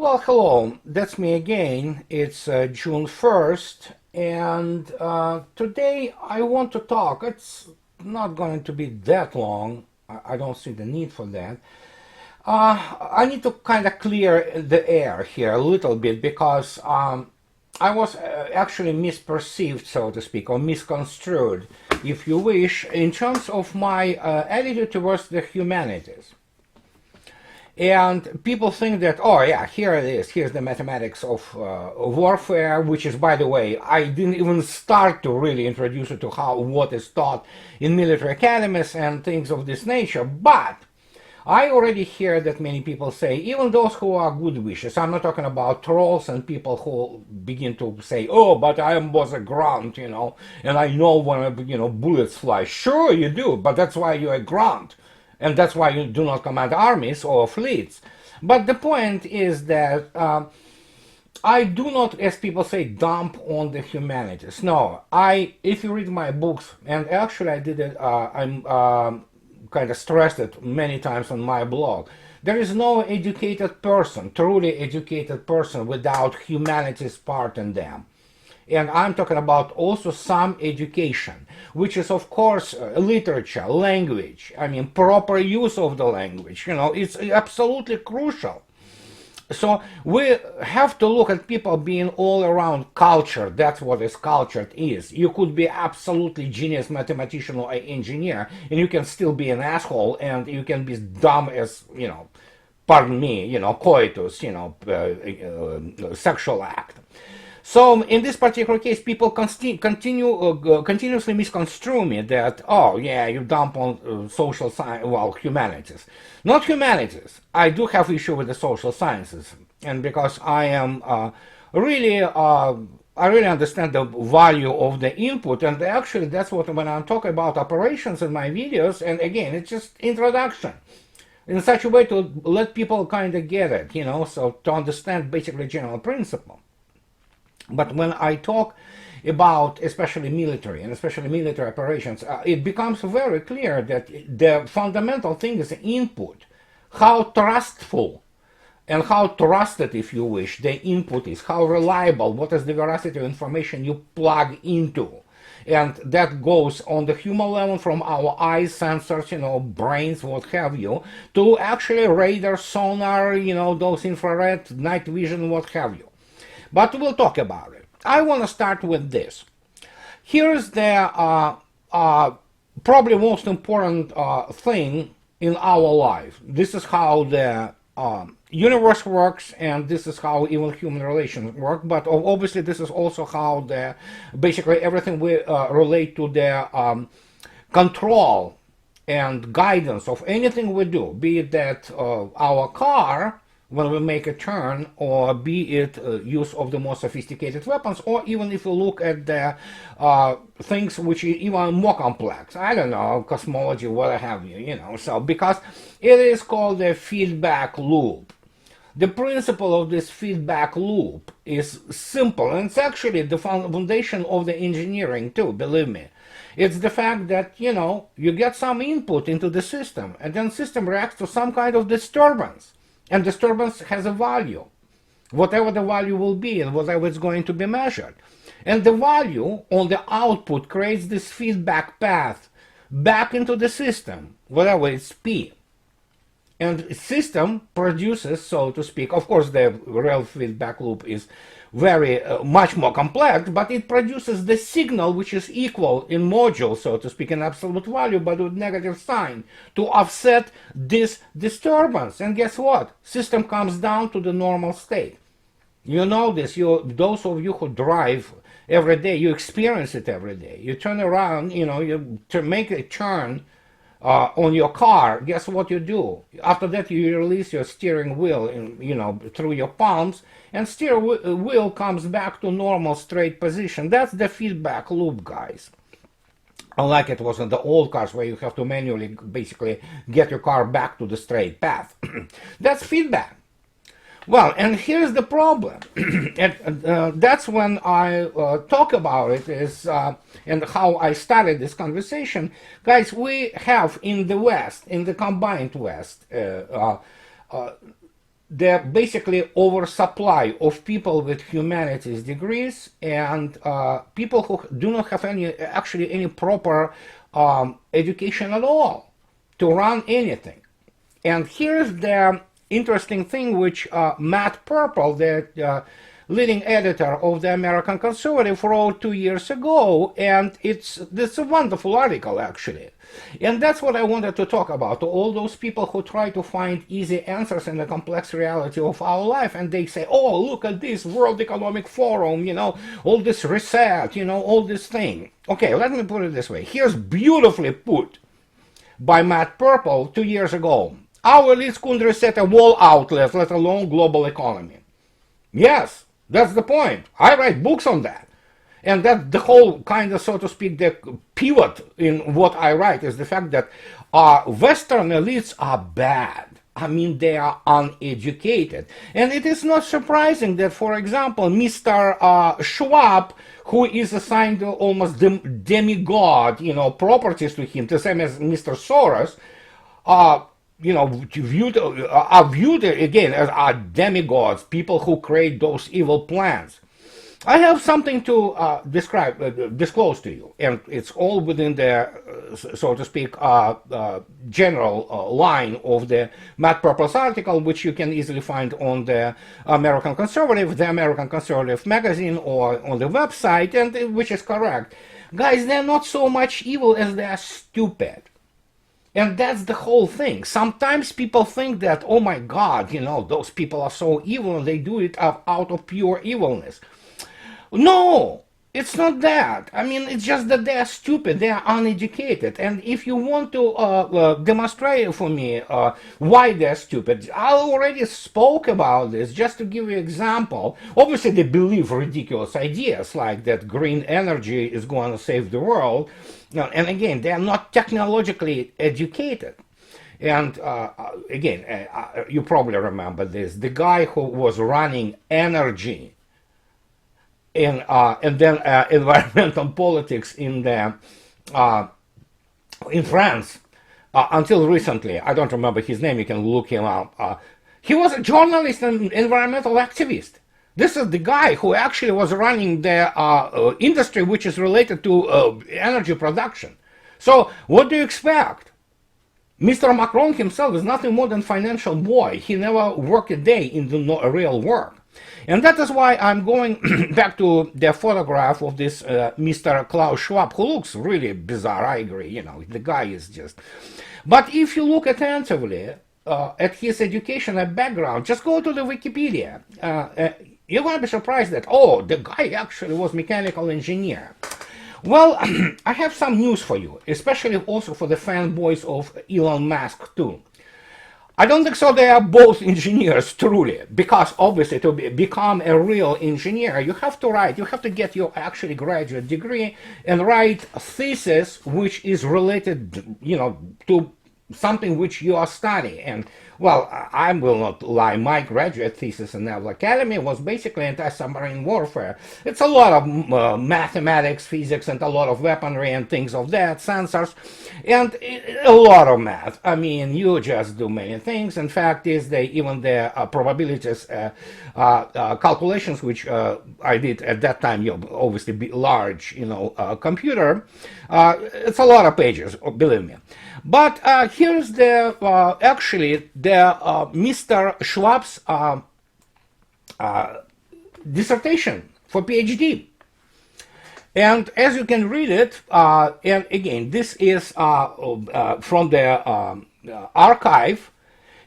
Well, hello, that's me again. It's June 1st, and today I want to talk. It's not going to be that long. I don't see the need for that. I need to kind of clear the air here a little bit because I was actually misperceived, so to speak, or misconstrued, if you wish, in terms of my attitude towards the humanities. And people think that, oh yeah, here it is, here's the mathematics of warfare, which is, by the way, I didn't even start to really introduce it to what is taught in military academies and things of this nature. But I already hear that many people say, even those who are good wishers, I'm not talking about trolls and people who begin to say, oh, but I was a grunt, and I know when, bullets fly. Sure you do, but that's why you're a grunt. And that's why you do not command armies or fleets. But the point is that I do not, as people say, dump on the humanities. No, if you read my books, and actually I did it, I'm kind of stressed it many times on my blog, there is no educated person, truly educated person, without humanities part in them. And I'm talking about also some education, which is, of course, literature, language. I mean, proper use of the language. It's absolutely crucial. So we have to look at people being all around culture. That's what is cultured is. You could be absolutely genius mathematician or engineer, and you can still be an asshole, and you can be dumb as, pardon me, coitus, sexual act. So in this particular case, people continuously misconstrue me that, oh yeah, you dump on social science, well, humanities. Not humanities. I do have issue with the social sciences, and because I am really, I really understand the value of the input, and actually that's what when I'm talking about operations in my videos, and again, it's just introduction. In such a way to let people kind of get it, so to understand basically general principle. But when I talk about especially military and especially military operations, it becomes very clear that the fundamental thing is input. How trustful and how trusted, if you wish, the input is, how reliable, what is the veracity of information you plug into. And that goes on the human level from our eyes, sensors, brains, what have you, to actually radar, sonar, those infrared, night vision, what have you. But we'll talk about it. I want to start with this. Here's the probably most important thing in our life. This is how the universe works, and this is how even human relations work. But obviously, this is also how basically everything we relate to the control and guidance of anything we do, be it that our car when we make a turn, or be it use of the more sophisticated weapons, or even if you look at the things which are even more complex, I don't know, cosmology, what have you, so because it is called a feedback loop. The principle of this feedback loop is simple, and it's actually the foundation of the engineering too, believe me. It's the fact that, you get some input into the system, and then system reacts to some kind of disturbance. And disturbance has a value, whatever the value will be and whatever is going to be measured. And the value on the output creates this feedback path back into the system, whatever it's P. And system produces, so to speak, of course the real feedback loop is very much more complex, but it produces the signal which is equal in module, so to speak, in absolute value, but with negative sign to offset this disturbance. And guess what? System comes down to the normal state. You know this. Those of you who drive every day, you experience it every day. You turn around, you make a turn on your car, guess what you do? After that, you release your steering wheel, through your palms, and steering wheel comes back to normal straight position. That's the feedback loop, guys. Unlike it was in the old cars where you have to manually basically get your car back to the straight path. That's feedback. Well, and here's the problem, and that's when I talk about it and how I started this conversation. Guys, we have in the West, in the combined West, the basically oversupply of people with humanities degrees and people who do not have any proper education at all to run anything. And here's the interesting thing, which Matt Purple, the leading editor of the American Conservative, wrote 2 years ago, and it's a wonderful article actually. And that's what I wanted to talk about, to all those people who try to find easy answers in the complex reality of our life, and they say, oh, look at this World Economic Forum, all this reset, all this thing. Okay, let me put it this way. Here's beautifully put by Matt Purple 2 years ago. Our elites couldn't reset a wall outlet, let alone global economy. Yes, that's the point. I write books on that. And that the whole kind of, so to speak, the pivot in what I write is the fact that Western elites are bad. I mean, they are uneducated. And it is not surprising that, for example, Mr. Schwab, who is assigned almost demigod, properties to him, the same as Mr. Soros, are viewed again as demigods, people who create those evil plans. I have something to disclose to you, and it's all within the, so to speak, general line of the Matt Purple's article, which you can easily find on the American Conservative magazine, or on the website, and which is correct. Guys, they're not so much evil as they are stupid. And that's the whole thing. Sometimes people think that, oh my God, those people are so evil, and they do it out of pure evilness. No, it's not that. I mean, it's just that they are stupid, they are uneducated. And if you want to demonstrate for me why they're stupid, I already spoke about this. Just to give you an example, obviously they believe ridiculous ideas like that green energy is going to save the world. And again, they are not technologically educated. And again, you probably remember this. The guy who was running energy and then environmental politics in France until recently. I don't remember his name. You can look him up. He was a journalist and environmental activist. This is the guy who actually was running the industry which is related to energy production. So what do you expect? Mr. Macron himself is nothing more than financial boy. He never worked a day in the real work. And that is why I'm going back to the photograph of this Mr. Klaus Schwab, who looks really bizarre. I agree, the guy is just... But if you look attentively at his educational background, just go to the Wikipedia. You're going to be surprised that, oh, the guy actually was mechanical engineer. Well, I have some news for you, especially also for the fanboys of Elon Musk too. I don't think so they are both engineers, truly, because obviously to become a real engineer, you have to get your actually graduate degree and write a thesis which is related, to something which you are studying. And, well, I will not lie, my graduate thesis in Naval Academy was basically anti-submarine warfare. It's a lot of mathematics, physics, and a lot of weaponry and things of that, sensors, and a lot of math. I mean, you just do many things. In fact, even the probabilities calculations, which I did at that time, obviously large, computer, it's a lot of pages, believe me. But here's the Mr. Schwab's dissertation for PhD. And as you can read it, and again, this is from the archive,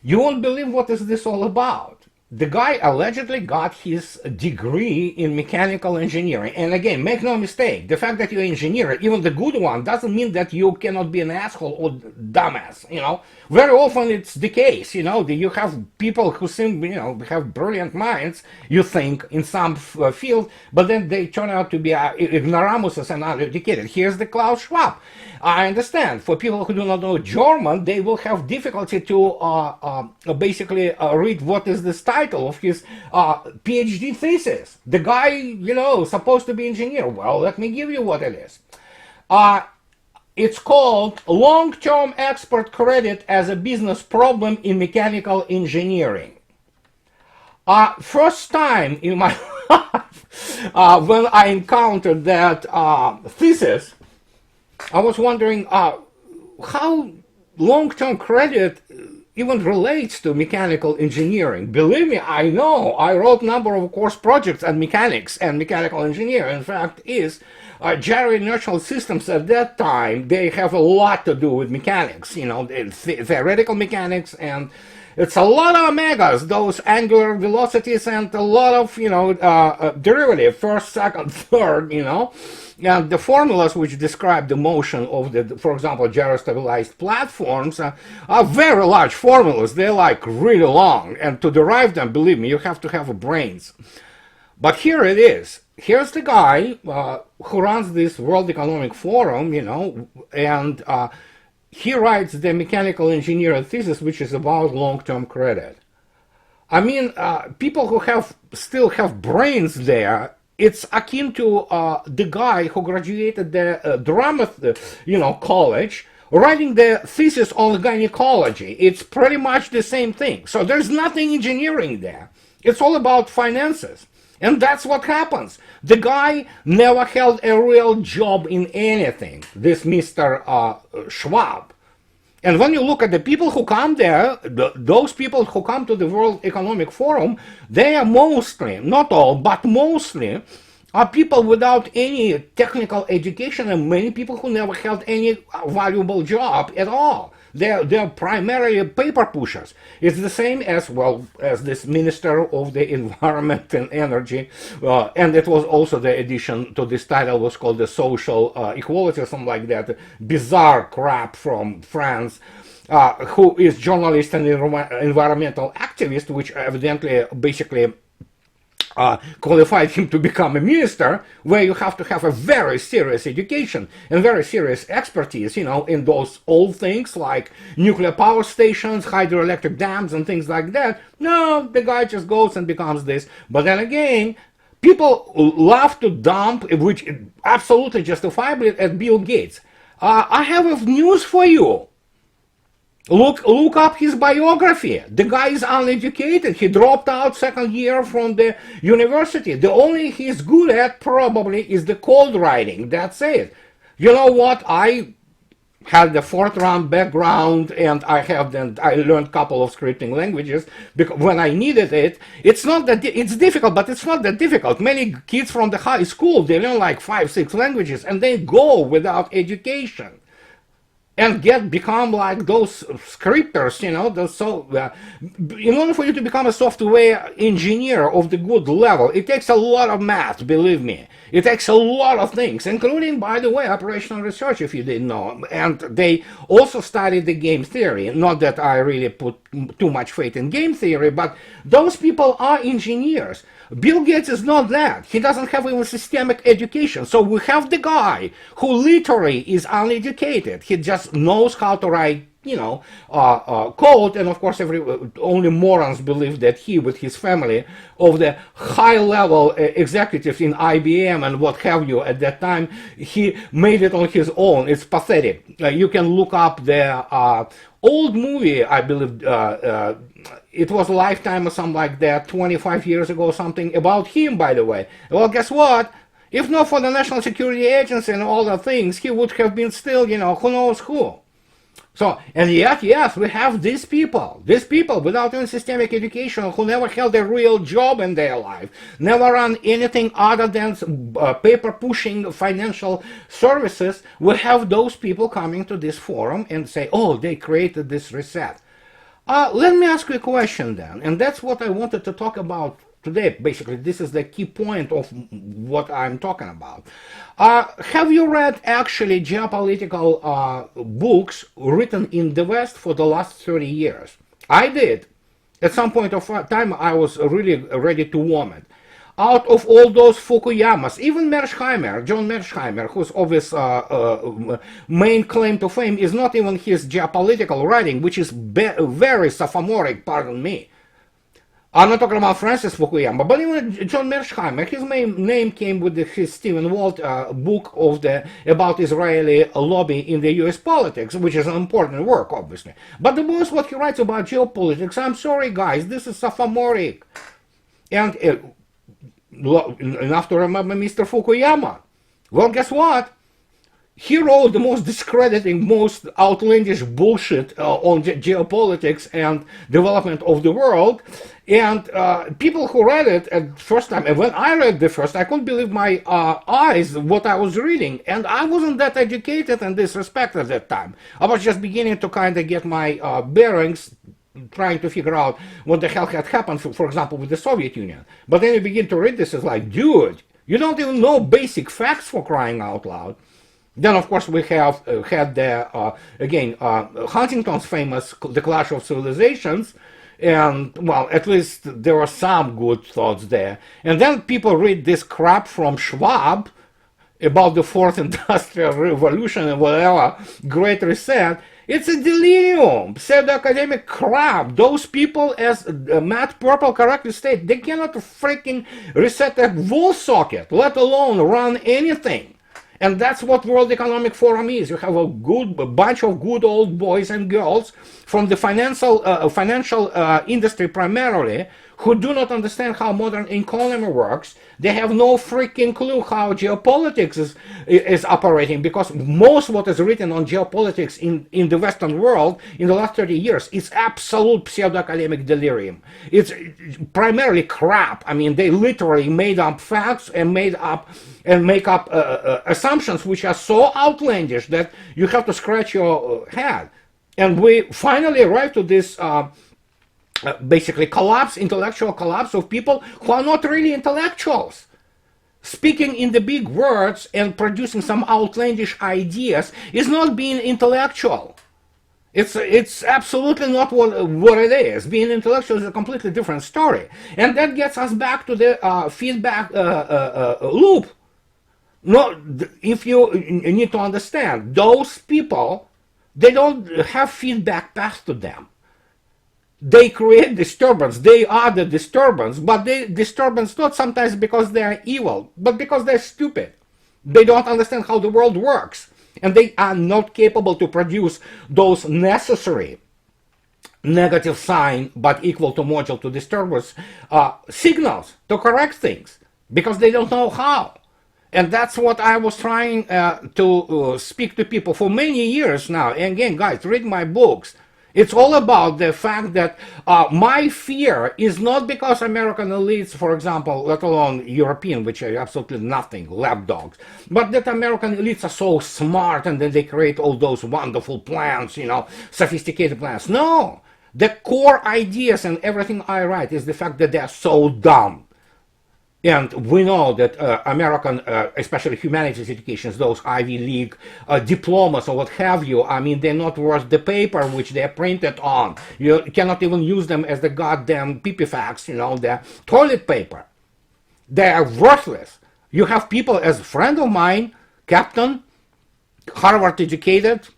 you won't believe what is this all about. The guy allegedly got his degree in mechanical engineering. And again, make no mistake, the fact that you're an engineer, even the good one, doesn't mean that you cannot be an asshole or dumbass, Very often it's the case, you have people who seem, have brilliant minds, you think, in some field, but then they turn out to be ignoramuses and uneducated. Here's the Klaus Schwab. I understand, for people who do not know German, they will have difficulty to basically read what is this title of his PhD thesis. The guy, supposed to be engineer. Well, let me give you what it is. It's called Long-Term Expert Credit as a Business Problem in Mechanical Engineering. First time in my life when I encountered that thesis, I was wondering how long-term credit even relates to mechanical engineering. Believe me, I know. I wrote a number of course projects on mechanics and mechanical engineering. In fact, gyro inertial systems at that time, they have a lot to do with mechanics, theoretical mechanics, and it's a lot of omegas, those angular velocities, and a lot of, derivative, first, second, third, and the formulas which describe the motion of the, for example, gyrostabilized platforms are very large formulas. They're like really long, and to derive them, believe me, you have to have a brains. But here it is. Here's the guy who runs this World Economic Forum, and he writes the mechanical engineering thesis, which is about long-term credit. I mean, people who still have brains there, it's akin to the guy who graduated the Dartmouth, college, writing the thesis on gynecology. It's pretty much the same thing. So there's nothing engineering there. It's all about finances. And that's what happens. The guy never held a real job in anything, this Mr. Schwab. And when you look at the people who come there, those people who come to the World Economic Forum, they are mostly, not all, but mostly, are people without any technical education, and many people who never held any valuable job at all. They're primarily paper pushers. It's the same as, as this Minister of the Environment and Energy, and it was also the addition to this title was called the Social Equality or something like that, bizarre crap from France, who is journalist and environmental activist, which evidently basically qualified him to become a minister, where you have to have a very serious education and very serious expertise, in those old things like nuclear power stations, hydroelectric dams, and things like that. No, the guy just goes and becomes this. But then again, people love to dump, which absolutely justifiably, at Bill Gates. I have news for you. Look up his biography. The guy is uneducated. He dropped out second year from the university. The only he's good at probably is the code writing. That's it. You know what? I had the Fortran background, and I learned a couple of scripting languages because when I needed it. It's not that it's difficult, but it's not that difficult. Many kids from the high school, they learn like 5-6 languages, and they go without education and become like those scripters, in order for you to become a software engineer of the good level, it takes a lot of math, believe me. It takes a lot of things, including, by the way, operational research, if you didn't know. And they also studied the game theory. Not that I really put too much faith in game theory, but those people are engineers. Bill Gates is not that. He doesn't have even systemic education. So we have the guy who literally is uneducated. He just knows how to write, code. And of course, only morons believe that he, with his family of the high-level executives in IBM and what have you at that time, he made it on his own. It's pathetic. You can look up the old movie, I believe, it was Lifetime or something like that, 25 years ago or something, about him, by the way. Well, guess what? If not for the National Security Agency and all the things, he would have been still, who knows who. So, and yet, yes, we have these people without any systemic education who never held a real job in their life, never run anything other than paper pushing financial services. We have those people coming to this forum and say, oh, they created this reset. Let me ask you a question then, and that's what I wanted to talk about today. Basically, this is the key point of what I'm talking about. Have you read actually geopolitical books written in the West for the last 30 years? I did. At some point of time, I was really ready to vomit. Out of all those Fukuyamas, even John Mearsheimer, whose obvious main claim to fame is not even his geopolitical writing, which is very sophomoric, pardon me. I'm not talking about Francis Fukuyama, but even John Mearsheimer, his main name came with his Stephen Walt book about Israeli lobby in the US politics, which is an important work, obviously. But the most what he writes about geopolitics, I'm sorry guys, this is sophomoric. And enough to remember Mr. Fukuyama. Well, guess what? He wrote the most discrediting, most outlandish bullshit on geopolitics and development of the world. And people who read it at first time, and when I read the first, I couldn't believe my eyes, what I was reading. And I wasn't that educated in this respect at that time. I was just beginning to kind of get my bearings, trying to figure out what the hell had happened, for example, with the Soviet Union. But then you begin to read this, it's like, dude, you don't even know basic facts, for crying out loud. Then, of course, we have had the, again, Huntington's famous The Clash of Civilizations, and, well, at least there were some good thoughts there. And then people read this crap from Schwab about the Fourth Industrial Revolution and whatever, Great Reset. It's a delirium, pseudo-academic crap. Those people, as Matt Purple correctly stated, they cannot freaking reset a wall socket, let alone run anything. And that's what World Economic Forum is. You have a bunch of good old boys and girls from the financial industry primarily, who do not understand how modern economy works. They have no freaking clue how geopolitics is operating, because most what is written on geopolitics in the Western world in the last 30 years is absolute pseudo-academic delirium. It's primarily crap. I mean, they literally made up facts and make up assumptions which are so outlandish that you have to scratch your head. And we finally arrived to this basically intellectual collapse of people who are not really intellectuals. Speaking in the big words and producing some outlandish ideas is not being intellectual. It's absolutely not what it is. Being intellectual is a completely different story. And that gets us back to the feedback loop. No, if you need to understand, those people, they don't have feedback passed to them. They create disturbance. They are the disturbance, but they disturbance not sometimes because they are evil, but because they're stupid. They don't understand how the world works, and they are not capable to produce those necessary negative sign but equal to module to disturbance signals to correct things, because they don't know how. And that's what I was trying to speak to people for many years now. And again, guys, read my books. It's all about the fact that my fear is not because American elites, for example, let alone European, which are absolutely nothing, lapdogs, but that American elites are so smart and then they create all those wonderful plans, sophisticated plans. No, the core ideas and everything I write is the fact that they are so dumb. And we know that American, especially humanities educations, those Ivy League diplomas or what have you, I mean, they're not worth the paper which they're printed on. You cannot even use them as the goddamn pipifax, the toilet paper. They are worthless. You have people, as a friend of mine, captain, Harvard educated,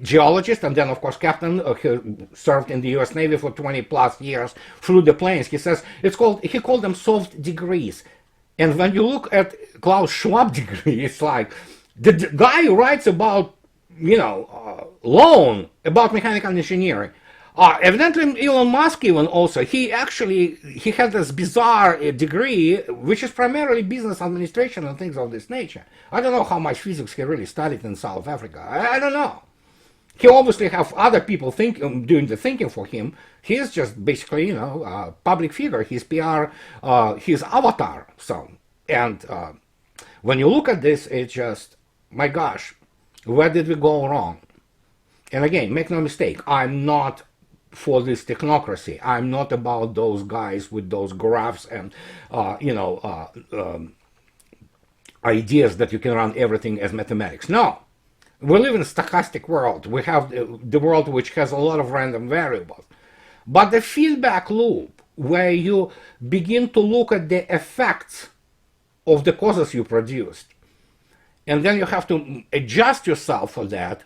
geologist, and then of course captain, who served in the US Navy for 20 plus years, flew the planes. He says he called them soft degrees. And when you look at Klaus Schwab degree, it's like the guy writes about loan, about mechanical engineering. Evidently Elon Musk even also, he had this bizarre degree which is primarily business administration and things of this nature. I don't know how much physics he really studied in South Africa. I don't know. He obviously have other people doing the thinking for him. He's just basically a public figure. His PR, his avatar. So, and when you look at this, it's just, my gosh, where did we go wrong? And again, make no mistake, I'm not for this technocracy. I'm not about those guys with those graphs and ideas that you can run everything as mathematics. No, we live in a stochastic world. We have the world which has a lot of random variables. But the feedback loop, where you begin to look at the effects of the causes you produced, and then you have to adjust yourself for that,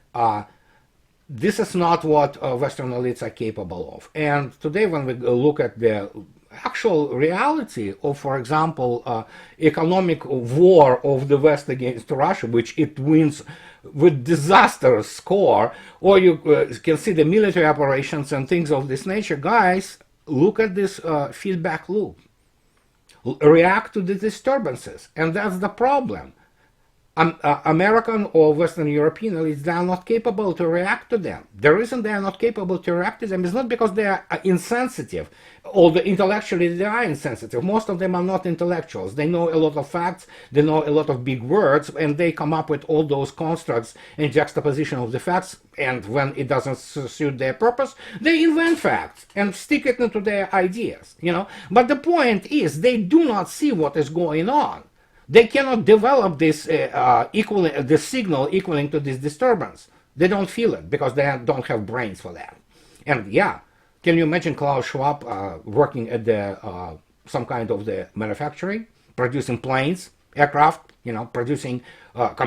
this is not what Western elites are capable of. And today when we look at the actual reality of, for example, economic war of the West against Russia, which it wins with disastrous score, or you can see the military operations and things of this nature, guys, look at this feedback loop. react to the disturbances. And that's the problem. American or Western European elites, they are not capable to react to them. The reason they are not capable to react to them is not because they are insensitive, although intellectually they are insensitive. Most of them are not intellectuals. They know a lot of facts, they know a lot of big words, and they come up with all those constructs and juxtaposition of the facts, and when it doesn't suit their purpose, they invent facts and stick it into their ideas, you know. But the point is, they do not see what is going on. They cannot develop this the signal equaling to this disturbance. They don't feel it because they don't have brains for that. And yeah, can you imagine Klaus Schwab working at the some kind of the manufacturing, producing planes, aircraft, you know, producing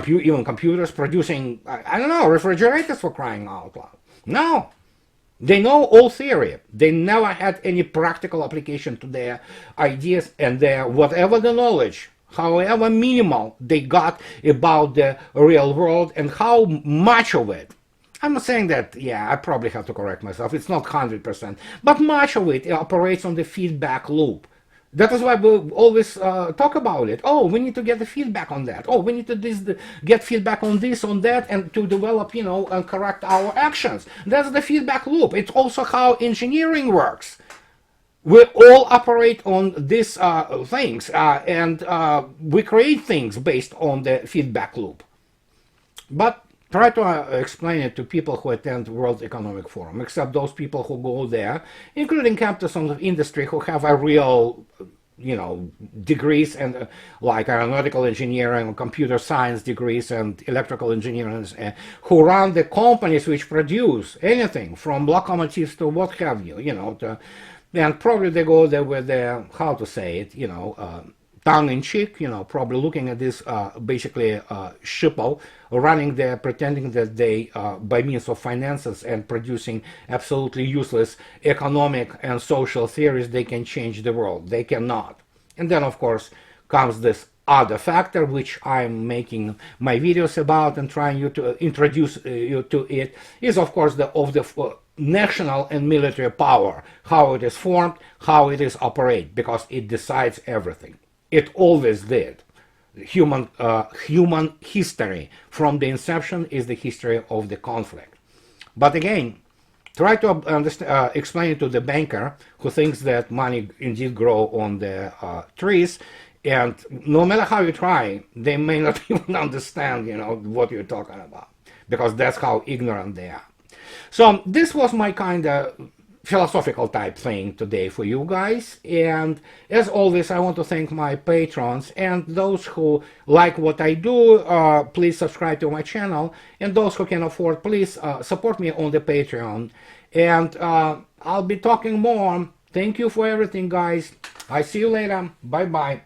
even computers, producing I don't know, refrigerators, for crying out loud? No. They know all theory. They never had any practical application to their ideas, and their whatever the knowledge, however minimal they got about the real world and how much of it. I'm not saying that, yeah, I probably have to correct myself. It's not 100%, but much of it operates on the feedback loop. That is why we always talk about it. Oh, we need to get the feedback on that. Oh, we need to get feedback on this, on that, and to develop, you know, and correct our actions. That's the feedback loop. It's also how engineering works. We all operate on these things, and we create things based on the feedback loop. But try to explain it to people who attend World Economic Forum, except those people who go there, including captains of industry who have a real, you know, degrees and like aeronautical engineering, computer science degrees, and electrical engineering, who run the companies which produce anything from locomotives to what have you, you know, and probably they go there with their, how to say it, you know, tongue-in-cheek, you know, probably looking at this basically shippo running there, pretending that they, by means of finances and producing absolutely useless economic and social theories, they can change the world. They cannot. And then, of course, comes this other factor, which I'm making my videos about and trying you to introduce you to it, is, of course, the national and military power, how it is formed, how it is operated, because it decides everything. It always did. Human history from the inception is the history of the conflict. But again, try to explain it to the banker who thinks that money indeed grow on the trees, and no matter how you try, they may not even understand, you know, what you're talking about, because that's how ignorant they are. So this was my kind of philosophical type thing today for you guys, and as always, I want to thank my patrons, and those who like what I do, please subscribe to my channel, and those who can afford, please support me on the Patreon, and I'll be talking more. Thank you for everything, guys. I see you later. Bye bye.